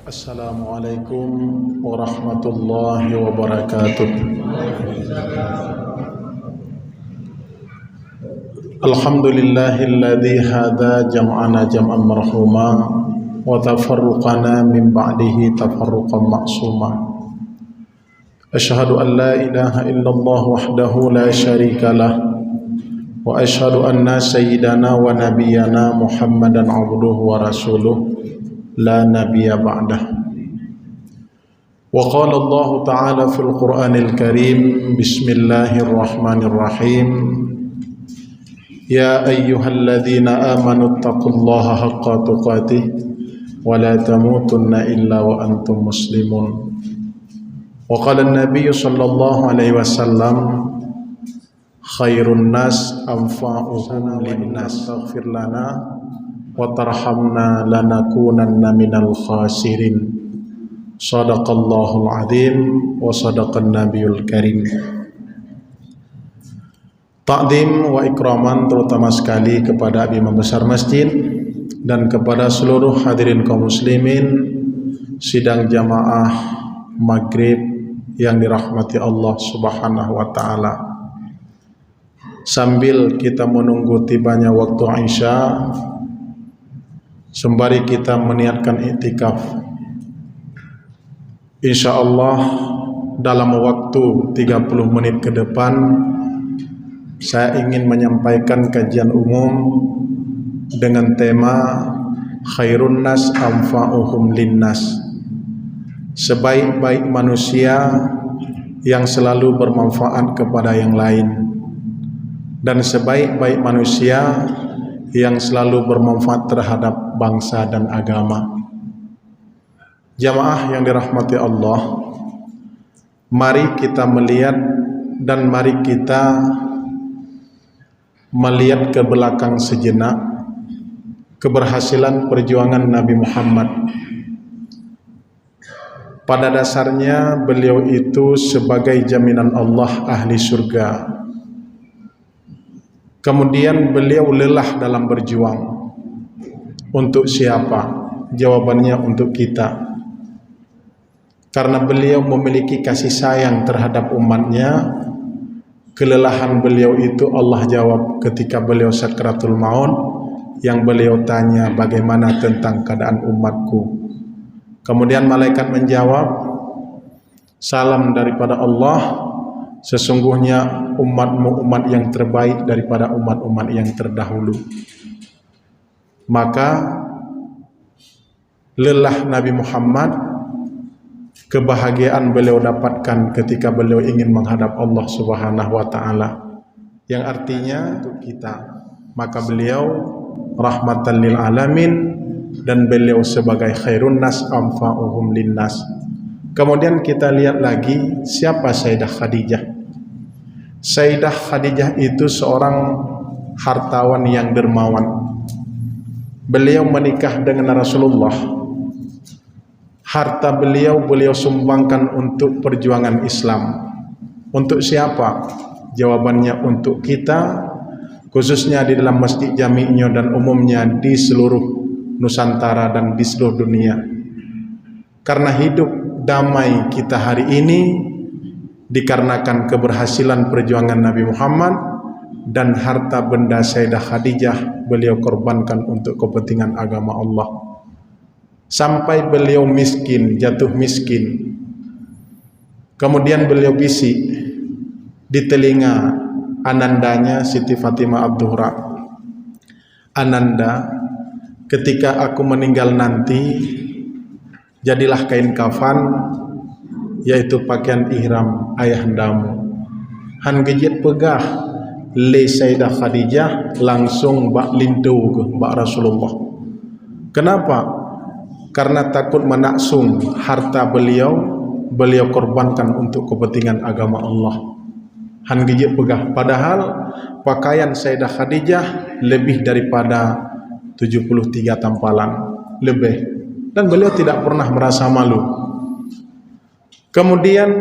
Assalamualaikum warahmatullahi wabarakatuh. Alhamdulillahilladzi hada jam'ana jam'an marhuma wa tafarruqana min ba'dihi tafarruqan ma'suma. Asyhadu an la ilaha illallah wahdahu la syarika lah wa asyhadu anna sayyidana wa nabiyyana Muhammadan abduhu wa rasuluh la nabiyya ba'dah. Wa qala Allah ta'ala fil Qur'anil Karim, bismillahirrahmanirrahim, ya ayyuhalladzina amanu taqullaha haqqa tuqatih wa la tamutunna illa wa antum muslimun. Wa qala an-nabiy sallallahu alaihi wasallam, khairun nas anfa'uhum lin-nas, aghfir lana wa tarhamna lanakunanna minal khasirin. Shadaqallahul azim wa sadaqan nabiyul karim. Ta'zim wa ikraman terutama sekali kepada imam besar masjid dan kepada seluruh hadirin kaum muslimin sidang jamaah maghrib yang dirahmati Allah Subhanahu wa taala. Sambil kita menunggu tibanya waktu Isya, sembari kita meniatkan iktikaf, insyaallah dalam waktu 30 menit ke depan saya ingin menyampaikan kajian umum dengan tema khairun nas anfa'uhum linnas, sebaik-baik manusia yang selalu bermanfaat kepada yang lain, dan sebaik-baik manusia yang selalu bermanfaat terhadap bangsa dan agama. Jamaah yang dirahmati Allah, mari kita melihat dan mari kita melihat ke belakang sejenak keberhasilan perjuangan Nabi Muhammad. Pada dasarnya beliau itu sebagai jaminan Allah ahli surga. Kemudian beliau lelah dalam berjuang. Untuk siapa? Jawabannya untuk kita. Karena beliau memiliki kasih sayang terhadap umatnya. Kelelahan beliau itu Allah jawab ketika beliau sakratul maut, yang beliau tanya bagaimana tentang keadaan umatku. Kemudian malaikat menjawab, salam daripada Allah, sesungguhnya umatmu umat yang terbaik daripada umat-umat yang terdahulu. Maka lelah Nabi Muhammad, kebahagiaan beliau dapatkan ketika beliau ingin menghadap Allah Subhanahu wa taala, yang artinya untuk kita. Maka beliau rahmatan lil alamin dan beliau sebagai khairun nas anfa'uhum linnas. Kemudian kita lihat lagi siapa Sayyidah Khadijah. Sayyidah Khadijah itu seorang hartawan yang dermawan. Beliau menikah dengan Rasulullah. Harta beliau sumbangkan untuk perjuangan Islam. Untuk siapa? Jawabannya untuk kita, khususnya di dalam Masjid Jami'nya dan umumnya di seluruh Nusantara dan di seluruh dunia. Karena hidup damai kita hari ini dikarenakan keberhasilan perjuangan Nabi Muhammad, dan harta benda Sayyidah Khadijah beliau korbankan untuk kepentingan agama Allah. Sampai beliau miskin, jatuh miskin. Kemudian beliau bisik di telinga anandanya Siti Fatimah Abduhra, Ananda, ketika aku meninggal nanti, jadilah kain kafan, yaitu pakaian ihram ayahandamu. Han gejit pegah le Sayyidah Khadijah langsung bak lintu ke bak Rasulullah. Kenapa? Karena takut menaksung harta beliau korbankan untuk kepentingan agama Allah. Han gejit pegah. Padahal pakaian Sayyidah Khadijah lebih daripada 73 tampalan lebih, dan beliau tidak pernah merasa malu. Kemudian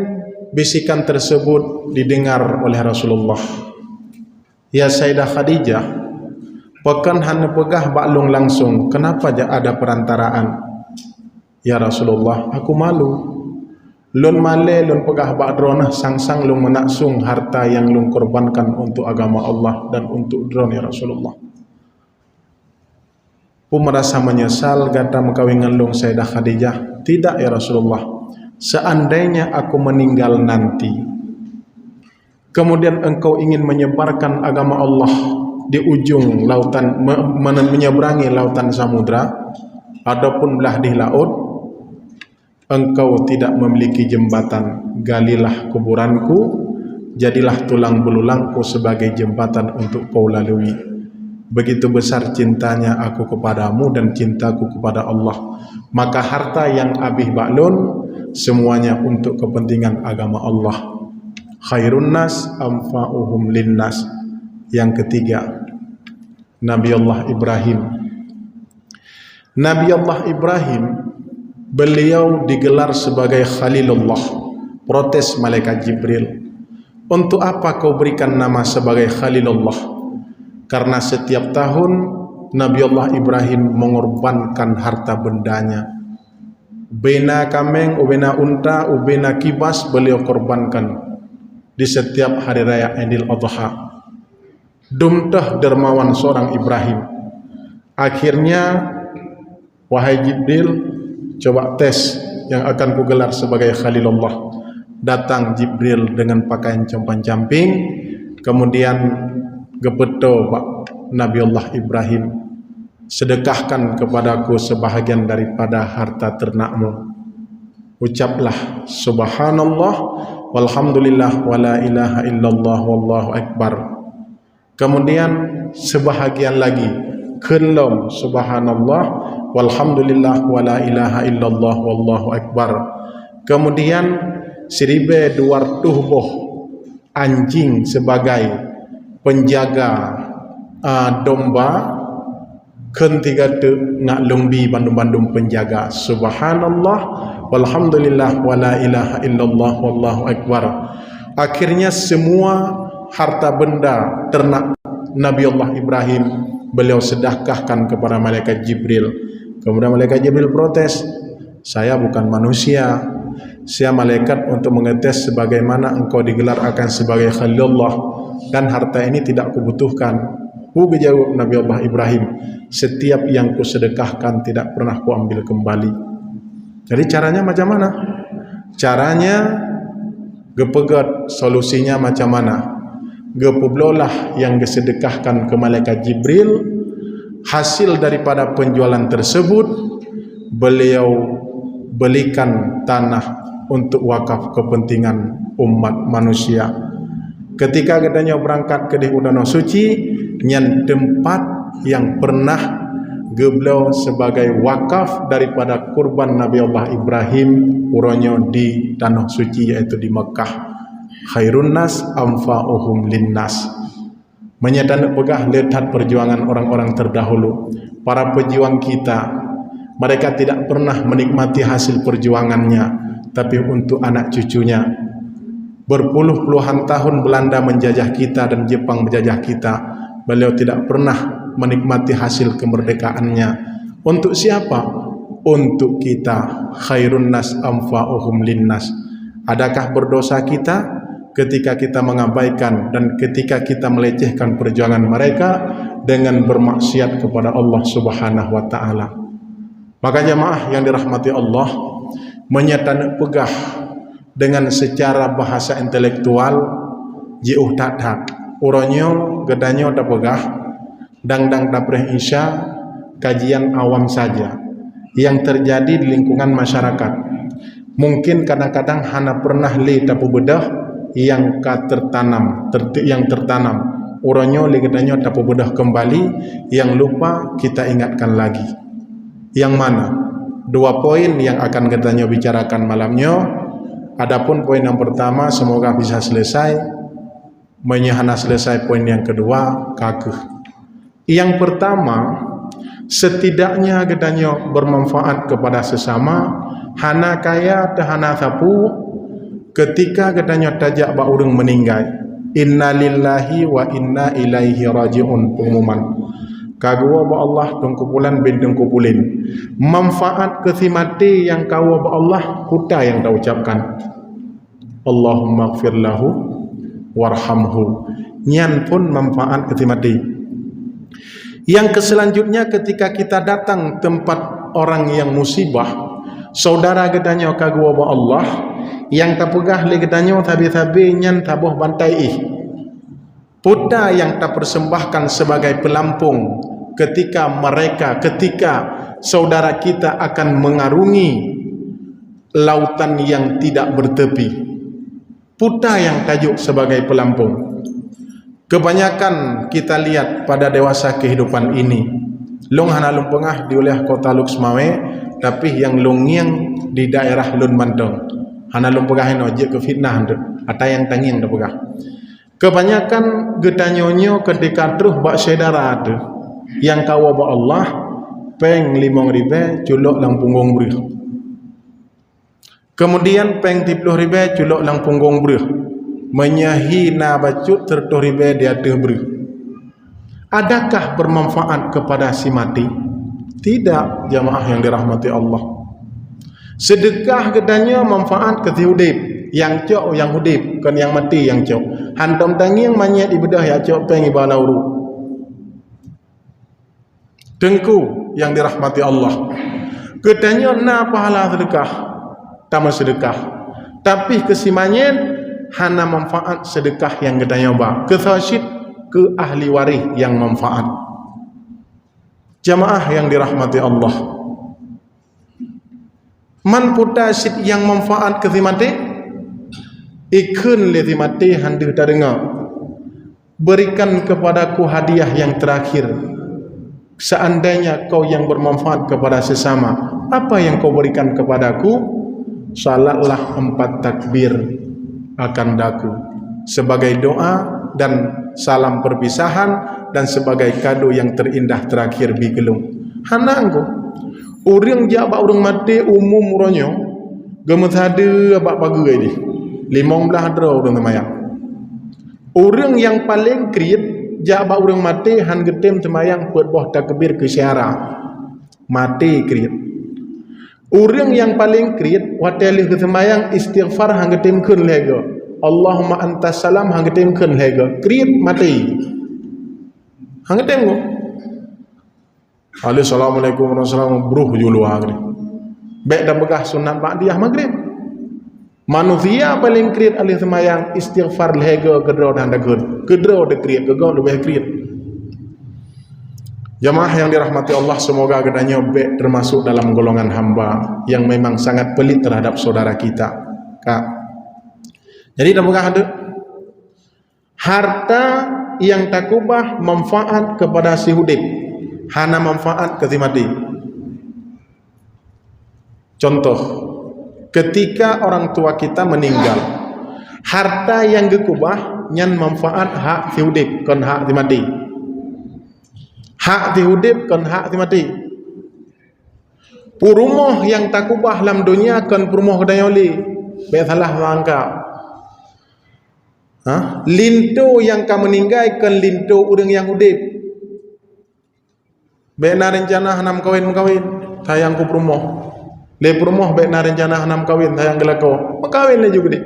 bisikan tersebut didengar oleh Rasulullah. Ya Sayyidah Khadijah, pekan hana pegah baklung langsung, kenapa ada perantaraan? Ya Rasulullah, aku malu. Lun male, lun pegah ba'dronah sang-sang lun menaksung harta yang lun korbankan untuk agama Allah dan untuk dron ya Rasulullah. Pu merasa menyesal gata mengkawingan lung Sayyidah Khadijah. Tidak ya Rasulullah, seandainya aku meninggal nanti, kemudian engkau ingin menyebarkan agama Allah di ujung lautan, menyeberangi lautan samudra ataupun belah di laut, engkau tidak memiliki jembatan, galilah kuburanku, jadilah tulang belulangku sebagai jembatan untuk kau lalui. Begitu besar cintanya aku kepadamu dan cintaku kepada Allah, maka harta yang abih baklun semuanya untuk kepentingan agama Allah. Khairun nas anfa'uhum linnas. Yang ketiga, Nabi Allah Ibrahim. Nabi Allah Ibrahim, beliau digelar sebagai Khalilullah. Protes malaikat Jibril, untuk apa kau berikan nama sebagai Khalilullah? Karena setiap tahun Nabi Allah Ibrahim mengorbankan harta bendanya. Bena kameng, ubena unta, ubena kibas beliau korbankan di setiap hari raya Idul Adha. Dumtah dermawan seorang Ibrahim. Akhirnya, wahai Jibril, coba tes yang akan kugelar sebagai Khalilullah. Datang Jibril dengan pakaian compang-camping, kemudian gepeto Nabi Allah Ibrahim, sedekahkan kepadaku sebahagian daripada harta ternakmu. Ucaplah subhanallah walhamdulillah wala ilaha illallah wallahu akbar. Kemudian sebahagian lagi kenlom subhanallah walhamdulillah wala ilaha illallah wallahu akbar. Kemudian 1200 boh anjing sebagai penjaga domba, ketiga tu ngak lumbi bandung-bandung penjaga subhanallah walhamdulillah wala ilaha illallah wallahu akbar. Akhirnya semua harta benda ternak Nabi Allah Ibrahim beliau sedekahkan kepada malaikat Jibril. Kemudian malaikat Jibril protes, saya bukan manusia, saya malaikat untuk mengetes sebagaimana engkau digelar akan sebagai Khalilullah, dan harta ini tidak kubutuhkan. Jawab Nabi Allah Ibrahim, setiap yang kusedekahkan tidak pernah kuambil kembali. Jadi caranya macam mana? Caranya gepegat, solusinya macam mana? Gepublolah yang disedekahkan ke malaikat Jibril, hasil daripada penjualan tersebut beliau belikan tanah untuk wakaf kepentingan umat manusia. Ketika katanya berangkat ke di Udana Suci, yang tempat yang pernah geblau sebagai wakaf daripada kurban Nabi Allah Ibrahim uronyo di Tanah Suci, yaitu di Mekah. Khairun nas anfa'uhum linnas. Menyatakan pegah lihat perjuangan orang-orang terdahulu, para pejuang kita. Mereka tidak pernah menikmati hasil perjuangannya, tapi untuk anak cucunya. Berpuluh-puluhan tahun Belanda menjajah kita dan Jepang menjajah kita, beliau tidak pernah menikmati hasil kemerdekaannya. Untuk siapa? Untuk kita. Khairun nas anfa'uhum linnas. Adakah berdosa kita ketika kita mengabaikan dan ketika kita melecehkan perjuangan mereka dengan bermaksiat kepada Allah Subhanahu wa taala? Maka jemaah yang dirahmati Allah, menyatakan pegah dengan secara bahasa intelektual jiuh tak uronyo gedanyo tak pegah dang dapreh isya kajian awam saja yang terjadi di lingkungan masyarakat. Mungkin kadang-kadang hana pernah li tapu bedah yang tertanam uronyo li gedanyo tapu bedah kembali, yang lupa kita ingatkan lagi. Yang mana? 2 poin yang akan gedanyo bicarakan malamnya. Adapun poin yang pertama semoga bisa selesai, menyahana selesai poin yang kedua kakeh. Yang pertama, setidaknya gedanyo bermanfaat kepada sesama, hana kaya tahana sapu ketika gedanyo tajak ba urang meninggal. Innalillahi wa inna ilaihi rajiun. Pengumuman Kagua ba Allah tungkupulan bin tungkupulin. Manfaat kesimati yang kau ba Allah kuda yang dah ucapkan. Allahumma gfir lahu warhamhu. Nyan pun manfaat kesimati. Yang keselanjutnya ketika kita datang tempat orang yang musibah, saudara gedanya kagua ba Allah, yang tak pegah le gedanya tabi-tabi nyan tabuh bantai ih. Puda yang tak persembahkan sebagai pelampung ketika saudara kita akan mengarungi lautan yang tidak bertepi. Puda yang tajuk sebagai pelampung. Kebanyakan kita lihat pada dewasa kehidupan ini, long hana lung pengah di wilayah kota Luxmawe, tapi yang lungiang di daerah Lun Bantong. Hana lung pegah ino je ke fitnah tu, ada yang tangiang dah pegah. Kebanyakan gedanyonyo ketika terus bak saudara tu yang kawa ba Allah peng 5.000 culuk lang punggung berih. Kemudian peng 30.000 culuk lang punggung berih. Menyahina bacut 30.000 dia ada berih. Adakah bermanfaat kepada si mati? Tidak, jamaah yang dirahmati Allah. Sedekah gedanya manfaat ke hudib. Yang cok yang hudib, kan yang mati yang cok. Hantam tangi yang manyat ibadah ya cok peng ibadah uru. Tengku yang dirahmati Allah. Gedanya na pahala sedekah, tamu sedekah. Tapi kesimanya hana manfaat sedekah yang gedanya ba. Kesasid ke ahli waris yang manfaat. Jamaah yang dirahmati Allah. Man putasid yang manfaat kesimate ikun lezi mati handu tak dengar. Berikan kepadaku hadiah yang terakhir. Seandainya kau yang bermanfaat kepada sesama, apa yang kau berikan kepadaku? Salatlah 4 takbir akan daku sebagai doa dan salam perpisahan dan sebagai kado yang terindah terakhir bigelung. Hanangku orang jabak orang mati umum uronyo gemet hade abak pagi ini 15 dra orang temayang. Orang yang paling kriit jabak orang mati han getem temayang buat boh takbir ke syara. Mati kriit. Orang yang paling kriit wateli ke temayang istighfar han getem keun lega. Allahumma antas salam han getem keun lega. Kriit mati. Han getem go. Assalamualaikum warahmatullahi wabarakatuh. Bruh julu agri. Baik dah begah sunat ba'diyah maghrib. Manusia paling kriit alih semayang istighfar lega kedro dan dagun. Kedro de kriit, gegau lebih kriit. Jamaah yang dirahmati Allah, semoga gedanya baik termasuk dalam golongan hamba yang memang sangat pelit terhadap saudara kita. Kak. Jadi dah begah ada harta yang takubah manfaat kepada si hudib. Hana manfaat ke si mati. Contoh, ketika orang tua kita meninggal, harta yang gekubah nyan manfaat hak si hudib kon hak si mati. Hak si hudib kon hak si mati. Purumah yang takubah dalam dunia kon purumah kedayoli. Be salah langkah. Linto yang ka meninggal kon linto urang yang hudib. Be na rencana hanam kawin sayang ku purumah. Le purumah baik na rencana hanam kawin sayang gelako. Makawin le juga deh.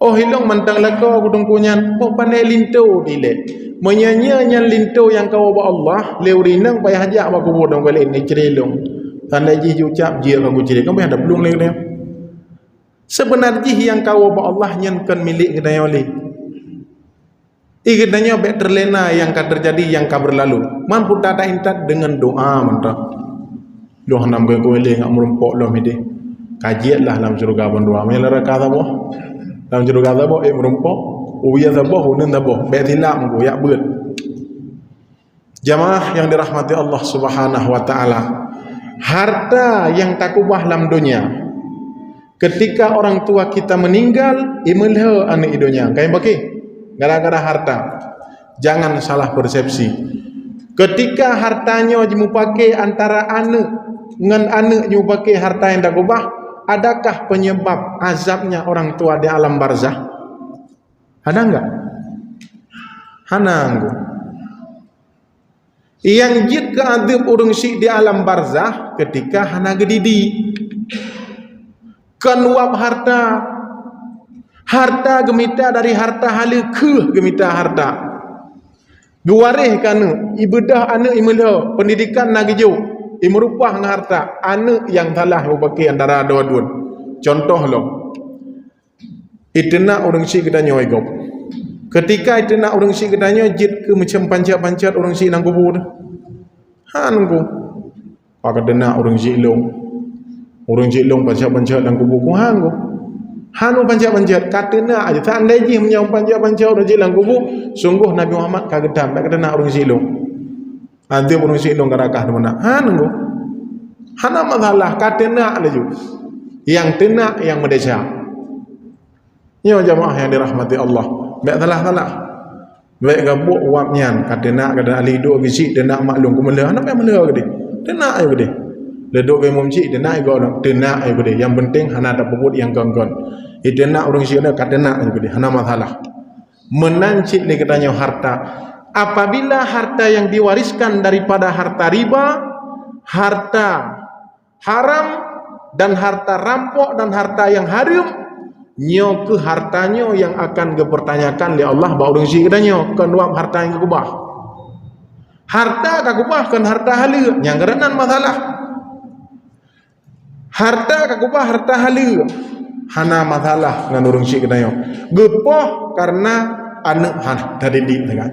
Oh hilong mantang lako aku tungkunyan. Oh pandai linto dile. Menyanyinya linto yang kau ba Allah. Le urinang payah hajak aku bodong balik ni cerelong. Tandai ji ucap ji aku cerelong. Kau ada belum le dia. Sebenarnya yang kau ba Allah nyankan milik kedaya oli. Ikatnya baik terlena yang akan terjadi yang akan berlalu. Mampu tata intat dengan doa mantap. Loh nam ke kowe le ngak merumpok loh mide. Kajiatlah dalam surga bondua. Melara kata boh. Dalam surga boh merumpok. Uya boh unen boh. Baik tilak mengko yak beut. Jamaah yang dirahmati Allah Subhanahu wa taala. Harta yang takubah dalam dunia. Ketika orang tua kita meninggal, imelha anak idonya. Kayak bagi gara-gara harta. Jangan salah persepsi. Ketika hartanya dipakai antara anak dengan anak dipakai harta yang takubah, adakah penyebab azabnya orang tua di alam barzah? Ada enggak? Hanang. Yang jid ke adab urang syik di alam barzah ketika hana gedidi. Kenuap harta gemita dari harta hala ke gemita harta. Guarih kana ibadah anak imelo pendidikan nagijo imrupah dengan harta anak yang salah bagi antara dua-dua. Contoh lo. Itena orang syik katanya igop. Ketika itena orang syik katanya jid ke macam pancat-pancat orang syik nang kubur. Nangku. Pak dena orang syik long. Orang syik long pancat-pancat nang kubur ku hangku. Hanu pancat-pancat katena aja tak leji menyau pancat-pancat orang syik nang kubur. Sungguh Nabi Muhammad kagedam tak kena orang syik long. Nanti orang syik long karakah mana? Nangku. Hana masalah katena laju. Yang tena yang merdeka. Ya jamaah yang dirahmati Allah. Baik salah. Baik gabuk wapnyan katena kada ahli duk gisi tena maklum kumela. Anak yang mela gede. Tena ai gede. Leduk ke mumci tena ai go tena ai gede. Yang penting hana ada puput yang ganggon. Itena orang sini katena ai gede. Hana masalah. Menancit ni katanya harta. Apabila harta yang diwariskan daripada harta riba, harta haram dan harta rampok dan harta yang haram, nyo ke hartanya yang akan dipertanyakan oleh Allah ba urang syik katanya kan wap harta yang kubah. Harta ka kubah kan harta hala yang gerenan masalah. Harta ka kubah harta hala hana masalah dengan urang syik katanya. Gepoh karena anak tadi di kan.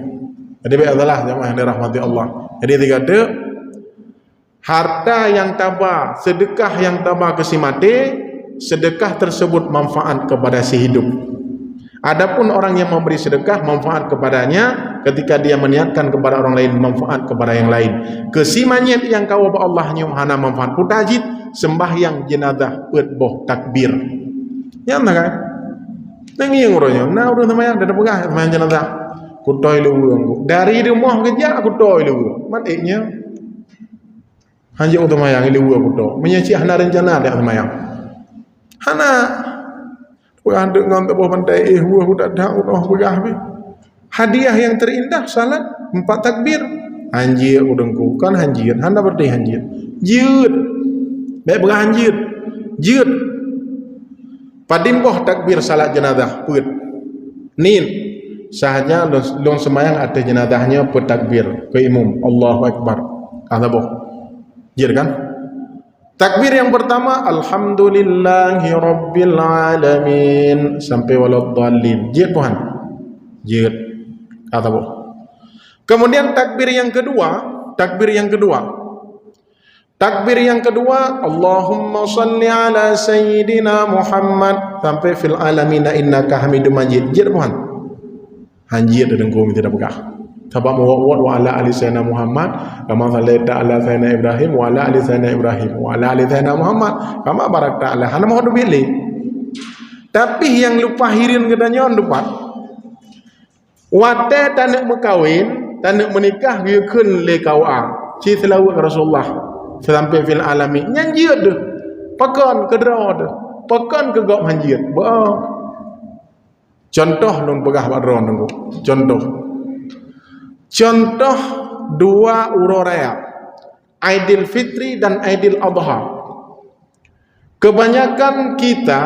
Jadi baik adalah jemaah yang dirahmati Allah. Jadi tiga de harta yang tabah, sedekah yang tabah ke si mati, sedekah tersebut manfaat kepada si hidup. Adapun orang yang memberi sedekah manfaat kepadanya ketika dia meniatkan kepada orang lain, manfaat kepada yang lain. Kesimanyat yang kau ba Allah nyum hana manfaat putajid sembahyang jenazah boh takbir. Nyam kan? Nengi ngoronya. Nah urang sembahyang dah pegah sembahyang jenazah. Kutoi lu dari rumah kerja aku toi lu. Matiknya hanya untuk sembahyang lu aku to. Menyeci hana rencana dak sembahyang. Hana anduk ngon tebah pantai buah budak dak udah pegah be. Hadiah yang terindah salat 4 takbir. Anjir udengku kan anjir. Hana berdeh anjir. Jeut. Baik beranjir. Jeut. Padimboh takbir salat jenazah peut. Nin sahaja long sembahyang ada jenazahnya bertakbir ke imam Allahu Akbar. Kata boh. Jeut kan? Takbir yang pertama alhamdulillahi rabbil alamin sampai waladdallin. Jeut Tuhan. Jeut. Kata boh. Kemudian takbir yang kedua Allahumma salli ala sayyidina Muhammad sampai fil alamin innaka Hamidum Majid. Jeut Tuhan. Hanjir dengku tidak pegah. Sebab wa ala ali sayyidina Muhammad kama sallaita ala sayyidina Ibrahim wa ala ali sayyidina Ibrahim wa ala ali sayyidina Muhammad kama barakta ala hana mohon pilih. Tapi yang lupa hirin katanya lupa. Wate tanak berkahwin, tanak menikah dia kun le kawa. Ci selawat Rasulullah sampai fil alamin. Nyanjir dah. Pakan ke draw dah. Pakan ke gop hanjir. Ba. Contoh nun pegah badron nunggu. Contoh dua uroraya. Aidil Fitri dan Aidil Adha. Kebanyakan kita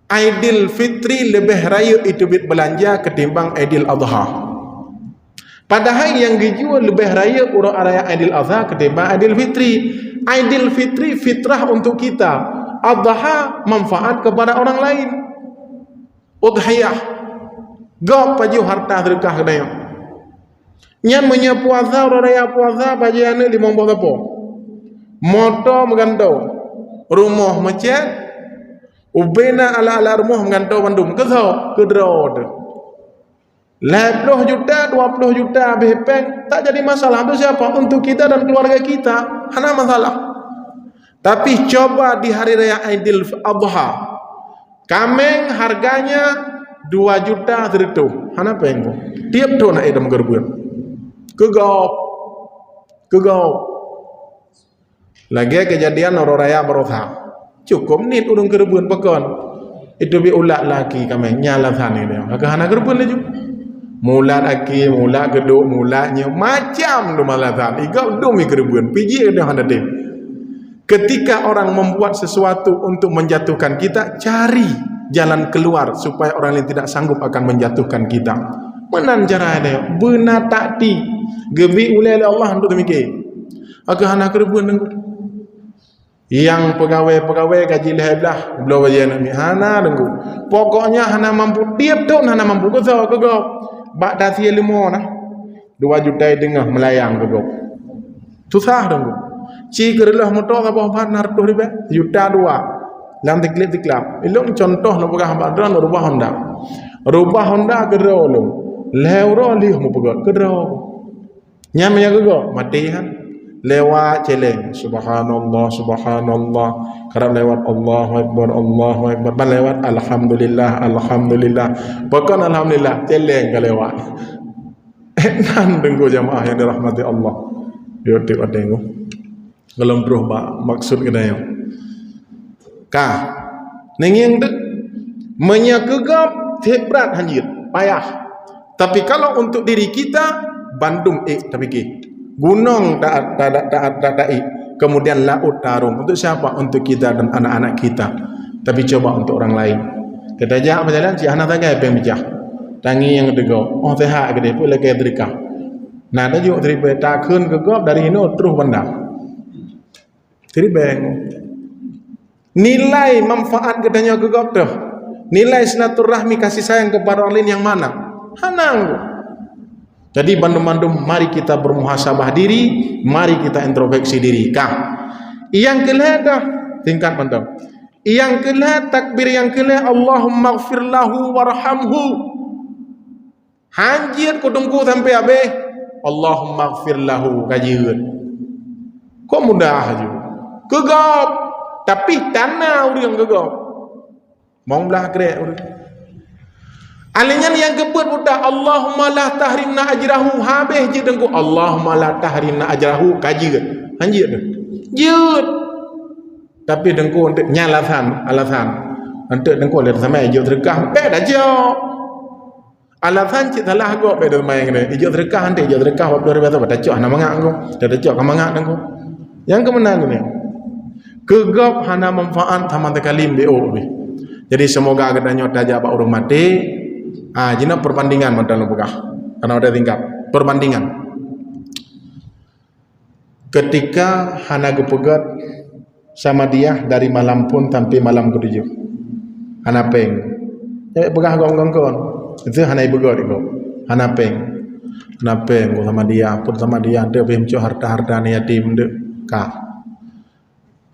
Aidil Fitri lebih raya itu belanja ketimbang Aidil Adha. Padahal yang dijual lebih raya uroraya Aidil Adha ketimbang Aidil Fitri. Aidil Fitri fitrah untuk kita. Adha manfaat kepada orang lain. Udhiyah gop paju harta sedekah kedaya nyan punya puasa raya puasa paju ane 50 tapo moto mengantau rumah macet ubena ala rumah mengantau bandum kesau kedrod 10 juta 20 juta habis peng tak jadi masalah. Itu siapa? Untuk kita dan keluarga kita hana masalah. Tapi coba di hari raya Aidil Adha kameng harganya 2 juta seritu. Hana pengen tiap tahun nak edam gerbuan. Kegop. Lagi kejadian orang raya berotha. Cukup nit urung gerbuan pekon. Itu bi ulak lagi kameng nyala sana dia. Agak hana gerbuan laju. Mulat aki, mulat geduk, mulatnya macam tu malatan. Igau dumi kerebuan. Piji dia hendak dem. Ketika orang membuat sesuatu untuk menjatuhkan kita, cari jalan keluar supaya orang lain tidak sanggup akan menjatuhkan kita. Menan cara dia? Benar tak di. Gebi oleh Allah untuk demikian. Aku hendak kerebuan dengku. Yang pegawai-pegawai gaji lehelah belum bagian ni hana dengku. Pokoknya hana mampu tiap tahun hana mampu kesal kegop. Bak dasi limo nah 2 juta dengah melayang kegop. Susah dengku. Ci kerelah motor apa partner tu ribe juta 2. Lam tiklip. Ilung contoh nak pegah badran rubah Honda. Rubah Honda kerau lu. Leuro lih mu pegot kerau. Nyamnya kegop mati han. Lewat celeng subhanallah subhanallah kerap lewat Allahu akbar ban lewat alhamdulillah bahkan alhamdulillah celeng ke lewat nan dengku jamaah yang dirahmati Allah yo tip adengu ngelem bro maksud kedayo ka nenging dek menyakegap hebrat hanjit payah tapi kalau untuk diri kita Bandung tapi ke gunung tak kemudian laut tarung untuk siapa? Untuk kita dan anak-anak kita. Tapi coba untuk orang lain. Kita ajak berjalan si anak tagai apa yang bijak. Tangi yang degau. Oh sehat gede pun lagi terika. Nah ada juga terima takun kegop dari ini terus benda. Jadi beng. Nilai manfaat katanya kegop tu. Nilai silaturahmi kasih sayang kepada orang lain yang mana? Hanang. Jadi bandum-bandum mari kita bermuhasabah diri, mari kita introspeksi diri. Yang kelihatan tingkat bandum. Yang kelihatan takbir yang kelihatan Allahumma gfir lahu warhamhu. Hanjir ku tunggu sampai habis. Allahumma gfir lahu kajian. Kok mudah aja. Gegap. Tapi tanah orang gegap. Mau belah kerek orang. Alinyan yang kebut budak Allahumma la tahrimna ajrahu habis je dengku Allahumma la tahrimna ajrahu kaji anjir dah jut tapi dengku untuk nyalasan alasan untuk dengku lihat sama hijau terkah dah jauh alasan cik salah aku dah main ni hijau terkah nanti hijau terkah waktu hari biasa dah cok hana mangak aku dah cok ka mangak dengku yang kemenang ni kegap hana manfaat sama tekalim BO jadi semoga kedanyo tajak pak urung mati. Jina perbandingan modal pegah karena ada tingkat perbandingan ketika hana gepegat sama dia dari malam pun sampai malam ketujuh hana peng pegah gong-gong itu hana ibegat itu hana peng sama dia pun sama dia dia bemco harta-harta yatim dek ka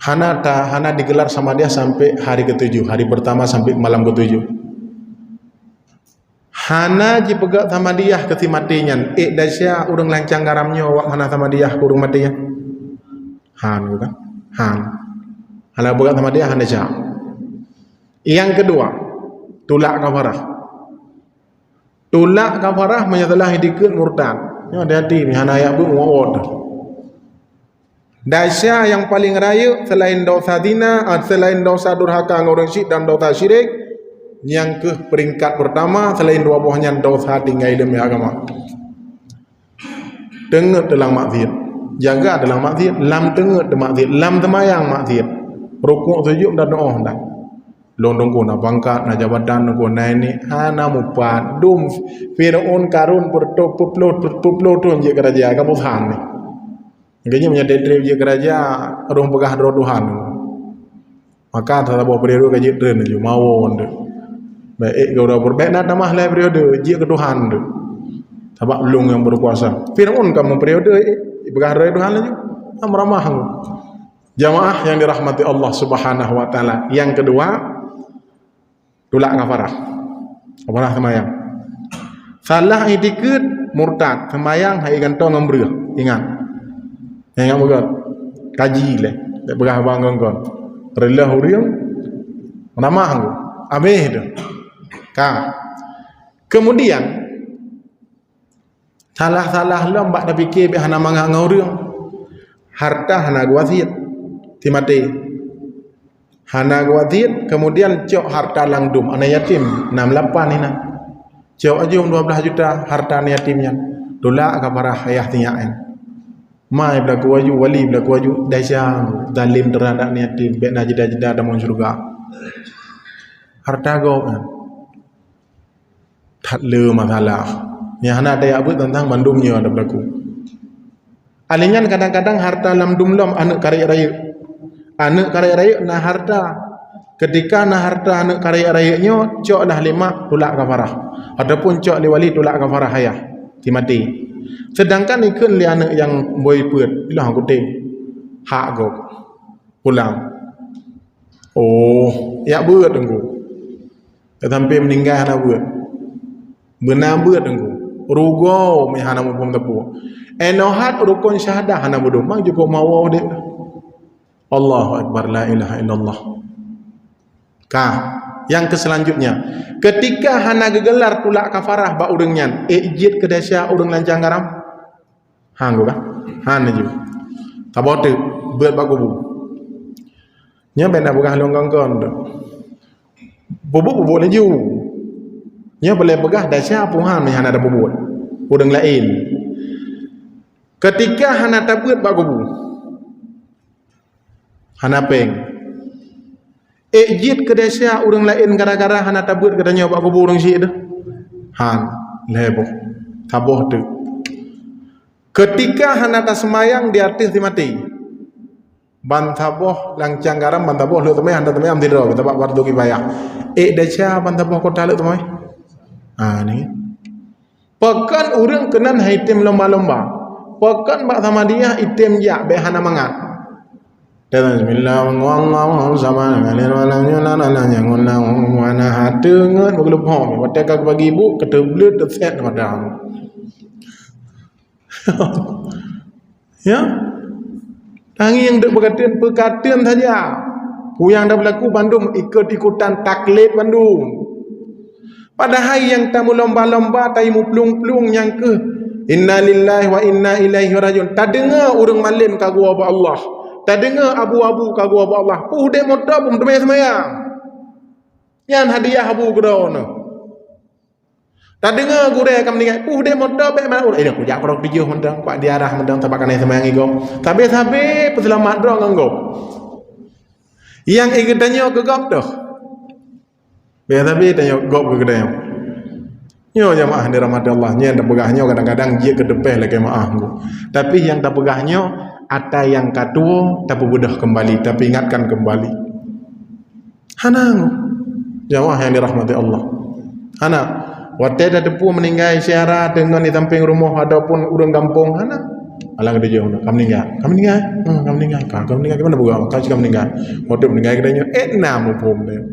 hana digelar sama dia sampai hari ketujuh hari pertama sampai malam ketujuh hana jipegat sama dia keti matinya dasya urang lancang garamnya wak hana sama dia urang matinya han bukan hana begat sama dia hana jauh yang kedua tulak kafarah menyatalah hidikun murtad ini hati-hati ni hana ayat pun muawad dasya yang paling raya selain dosa zina selain dosa durhaka ngorang syirik dan dosa syirik yang ke peringkat pertama selain dua buahnya dosa tinggal demi agama dengar dalam maksiat jaga dalam maksiat lam dengar dalam maksiat lam temayang maksiat rukuk sujud dan doa dah londong ko na pangkat na jabatan ko na ini hana mupat dum Firaun karun pertuplot tu je kerajaan kamu han ni ganya menyadari je kerajaan orang pegah Tuhan maka tak boleh periode kaji tren je mawon baik kau dah berbaik nak tamah lah periode jia ke Tuhan tu sebab belum yang berkuasa Fir'aun kamu periode berharap Tuhan lagi ramah jamaah yang dirahmati Allah subhanahu wa ta'ala yang kedua tulak kafarah semayang salah itikad murtad semayang hai gantong ngembrah ingat betul kaji lah berah bangun kon relah huriang ramah habis tu kemudian salah lembak dah fikir hana mangak ngorang harta hana wasiat timati hana wasiat kemudian cok harta langdum anak yatim 68 ni Jauh aja 12 juta harta ni yatimnya. Tolak kafarah ayah tinyakan. Mai berlaku waju wali berlaku waju dasyang zalim terhadap ni yatim bek na jeda-jeda dalam surga. Harta kau kan. Tak le masalah. Yang hana ada yang tentang mandumnya ada berlaku. Alingan kadang-kadang harta lam dumlam anak karya raya. Anak karya raya na harta. Ketika na harta anak karya rayanya cok dah 5 tolak kafarah. Ataupun cok li wali tolak kafarah ayah. Mati. Sedangkan ikut li anak yang boy put bilang aku ting hak go pulang. Oh, ya buat tunggu. Sampai meninggal hana buat. Benar buat tunggu. Rugo me hana mupum tepu. Enohat rukun syahadah hana bodoh mang cukup mawa dia. Allahu akbar la ilaha illallah. Yang keselanjutnya, ketika hana gegelar tulak kafarah ba urangnya, ejit kedasya urang lancang garam. Hang gua hana ju. Tabote beut ba kubu. Nya benda begah longgong-gong. Bubuk le ju. Nya boleh begah dasya puhan me hana ada bubuk. Urang lain. Ketika hana tabeut ba kubu. Hana peng. Ejit kedesya urang lain gara-gara hana tabeut katanya bak kubu urang syik dah. Han leboh. Taboh tu. Ketika hana ta semayang di artis di mati. Bantaboh langcang garam bantaboh lu temai handa temai am tidro kita bak fardu kifayah. Desya bantaboh kota lu temai. Ni. Pekan urang kenan haitem lomba-lomba. Pekan bak sama dia item ja be hana mangat. Bismillahirrahmanirrahim sama ngalir walanya nananya ngunang wana hateungeun begelep hom wate ka bagi ibu ketebleut set madang. Ya. Tangi yang dak berkatian saja. Yang dah berlaku Bandung ikut-ikutan taklid Bandung. Padahal yang tamu lomba-lomba tamu pelung-pelung yang ke inna lillahi wa inna ilaihi rajiun. Tak dengar urang malim kagua ba Allah. Tak dengar abu-abu kagua ba Allah. Puh dek motor pun demai semayang. Yang hadiah abu gedona. Tak dengar gure kam ningai. Puh dek motor be mana urang. Aku jak korok dijuh mendang pak diarah mendang tabakan semayang igo. Sabe-sabe peselamat dong nganggo. Yang iketannya gegap dah. Biasa-biasa tanya gop ke kedai. Nyo jamaah di rahmat Allah nya dak pegahnya kadang-kadang dia ke depan lagi maaf ku. Tapi yang tak pegahnya ada yang kedua tak budah kembali tapi ingatkan kembali. Hanang jamaah yang dirahmati Allah. Hana wate dah depu meninggal syarat dengan di samping rumah ataupun urang kampung hana. Alang dia jauh kamu meninggal. Kamu meninggal gimana buka? Kamu meninggal. Waktu meninggal kedanya enam pun dia.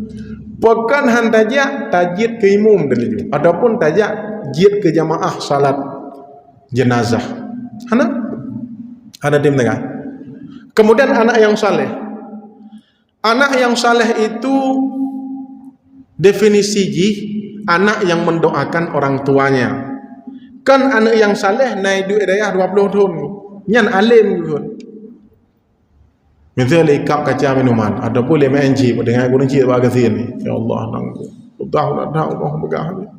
Pekan hantaja tajid ke imum dulu ataupun tajak jid ke jamaah salat jenazah. Ada tim tengah. Kemudian anak yang saleh. Anak yang saleh itu definisi anak yang mendoakan orang tuanya. Kan anak yang saleh naik duit daya 20 tahun. Nyan alim gitu. Misalnya ikap kaca minuman ataupun lema NG dengan kurang cik bagi sini. Ya Allah nangku. Tahu nak tahu Allah begah.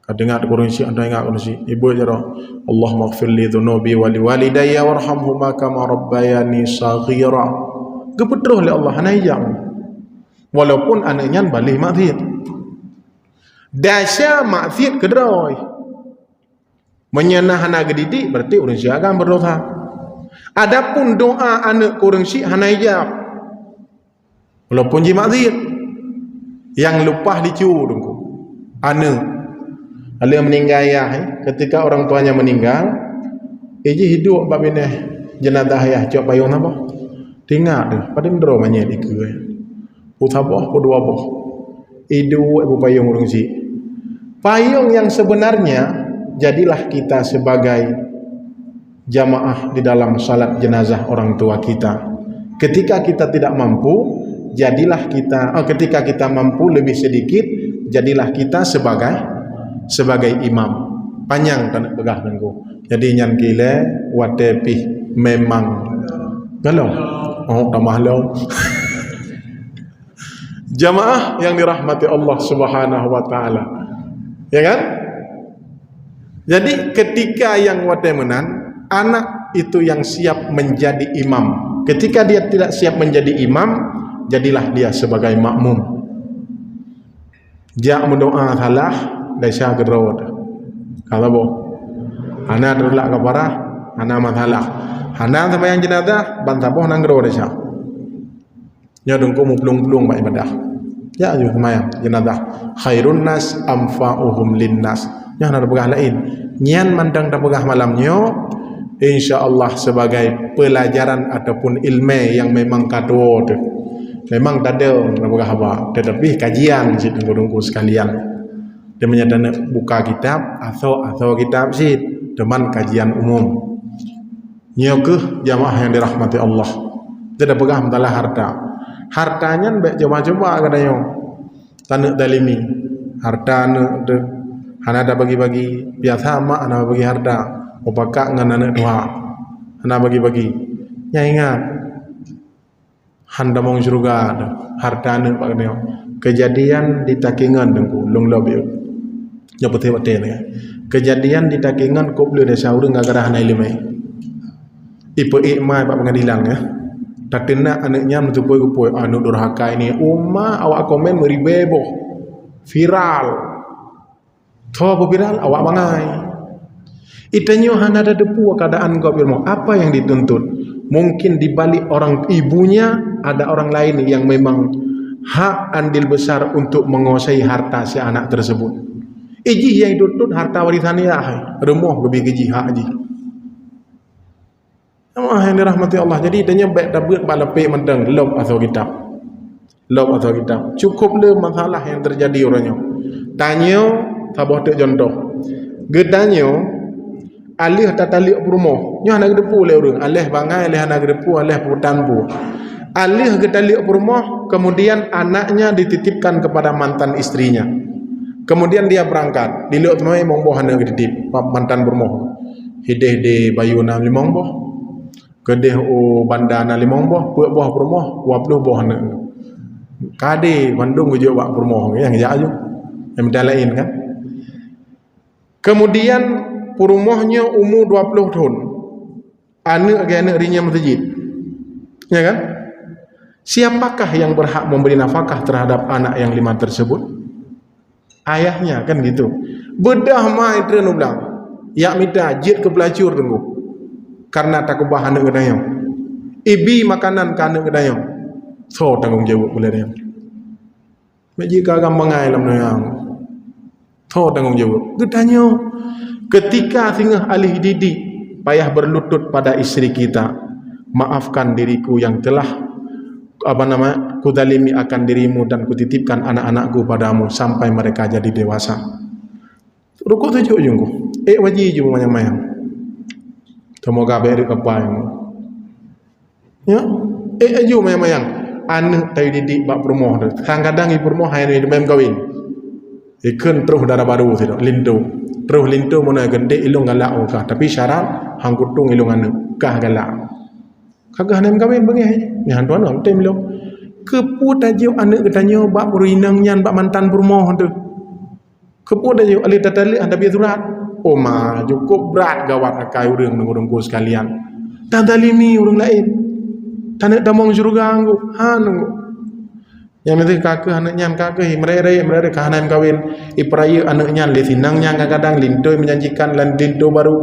Kadengar kurang cik anda ingat kurang cik. Ibu jara Allah maghfir li dhunubi wa li walidayya warhamhuma kama rabbayani saghira. Gepetruh oleh Allah hanayang. Walaupun anaknya balik maksiat. Dasya maksiat kedroi. Menyenah anak gedidik berarti orang cik akan berdosa. Adapun doa anak kurang syik hana ijab. Walaupun ji maksiat. Yang lupa dicu dengku. Anak ala meninggal ayah ketika orang tuanya meninggal, eji hidup bab ini jenazah ayah cok payung apa? Tinggal dah pada mendro manya diku. Putabah pu dua boh. Idu ibu payung urang syik. Payung yang sebenarnya jadilah kita sebagai jamaah di dalam salat jenazah orang tua kita. Ketika kita tidak mampu, jadilah kita ketika kita mampu lebih sedikit, jadilah kita sebagai imam. Panjang tak nak pegah nangku. Jadi nyan gile watepi memang galau. Oh tambah lau. Jamaah yang dirahmati Allah Subhanahu wa taala. Ya kan? Jadi ketika yang watemenan, anak itu yang siap menjadi imam. Ketika dia tidak siap menjadi imam, jadilah dia sebagai makmum. Ja mendoa salah, desa gerod. Kalau boh, anak terlak keparah, anak masalah. Anak sampai yang jenazah, bantaboh nang gerod desa. Nya dengku mu pelung-pelung baik ibadah. Ya juga kemayang jenazah. Khairun nas amfa'uhum linnas. Nya ada begah lain. Nyan mandang dak begah malamnya, insyaallah sebagai pelajaran ataupun ilmu yang memang kadua tu. Memang tak ada begah apa, tetapi kajian situ dengku sekalian. Dia menyatakan buka kitab atau kitab sih teman kajian umum. Nya ke jamaah yang dirahmati Allah. Tidak begah masalah harta. Hartanya baik coba-coba katanya tanah dalimi harta de hana ada bagi-bagi biasa mak ana bagi harta opaka ngan anak dua hana bagi-bagi nya ingat handa mong surga harta ne pak katanya kejadian di Takingan dengku long lobi nya pete-pete ya kejadian di Takingan ko boleh desa urang gara-gara hana ilmu ipe ikmai pak pengadilan ya. Tatina anaknya mencupai anu durhaka ini awak komen meribebo viral apa viral awak bangai itanya hana ada depu keadaan kau firman apa yang dituntut mungkin di balik orang ibunya ada orang lain yang memang hak andil besar untuk menguasai harta si anak tersebut iji yang dituntut harta warisannya remoh lebih gaji hak ji yang dirahmati Allah. Jadi dia baik dapat balapik mendeng lob atau kitab. Lob atau kitab. Cukup le masalah yang terjadi orangnya. Tanya sabah tek contoh. Gedanyo alih tatalik rumah. Nya nak depu le urang. Alih bangai alih nak depu alih putan pu. Alih gedalik rumah kemudian anaknya dititipkan kepada mantan istrinya. Kemudian dia berangkat. Diluk temai mongboh anak dititip mantan bermoh. Hideh de bayuna limongboh. Kedeh bandana limong boh, puak boh permoh, 20 boh anak. Kade Bandung ujuk wak permoh yang jauh, yang lain kan. Kemudian permohnya umur 20 tahun. Anak anak rinya masjid. Ya kan? Siapakah yang berhak memberi nafkah terhadap anak yang 5 tersebut? Ayahnya kan gitu. Bedah mai trenu bilang, yak minta jid ke pelacur tunggu. Karena tak ubah anak kedayang ibi makanan ke anak kedayang so tanggung jawab boleh dia jika agam mengai lam nayang so tanggung jawab kedanya ketika singgah alih didik payah berlutut pada istri kita maafkan diriku yang telah kudalimi akan dirimu dan kutitipkan anak-anakku padamu sampai mereka jadi dewasa rukuk tujuh jungku wajib jumpa mayang semoga beri kepaing. Ya, ayo mayang anak tayu didik bak permoh tu. Kadang-kadang ibu permoh hai ni demam kawin. Ikan terus darah baru tidak lintu. Terus lintu mana gede ilung galak okah. Tapi syarat hang kutung ilung anak kah galak. Kagah nem kawin bengeh. Ni han tuan am tem ilung. Keput aja anak katanya bak berinang nyan bak mantan permoh tu. Keput aja ali tatali anda bi surat. Ma cukup berat gawat akai urang nunggu sekalian. Tak dalimi urang lain. Tanak damong surga anggu. Nunggu. Yang nanti kakak anaknya kakak mereka kahanan kawin. Ipraya anaknya lesinangnya kadang-kadang lintoi menjanjikan lan linto baru.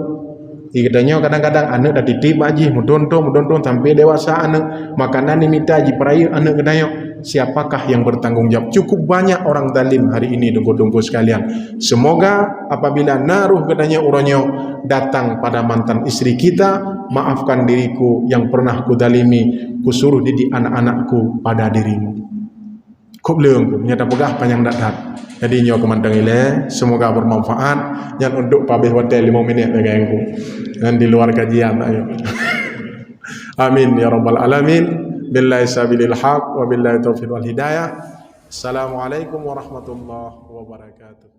Ikatanya kadang-kadang anak dah titip aji mudonton sampai dewasa anak makanan diminta aji peraya anak kedanya. Siapakah yang bertanggung jawab? Cukup banyak orang zalim hari ini dengku-dengku sekalian. Semoga apabila naruh kedanya uranyo datang pada mantan istri kita, maafkan diriku yang pernah kudalimi, kusuruh didik anak-anakku pada dirimu. Kop leungku nyata pegah panjang datat. Jadi nyo kemandang ile, semoga bermanfaat. Yang untuk pabeh hotel 5 minit denganku. Dan di luar kajian ayo. Amin ya rabbal alamin. Billahi sabilil haq wa billahi taufiq wal hidayah. Assalamualaikum warahmatullahi wabarakatuh.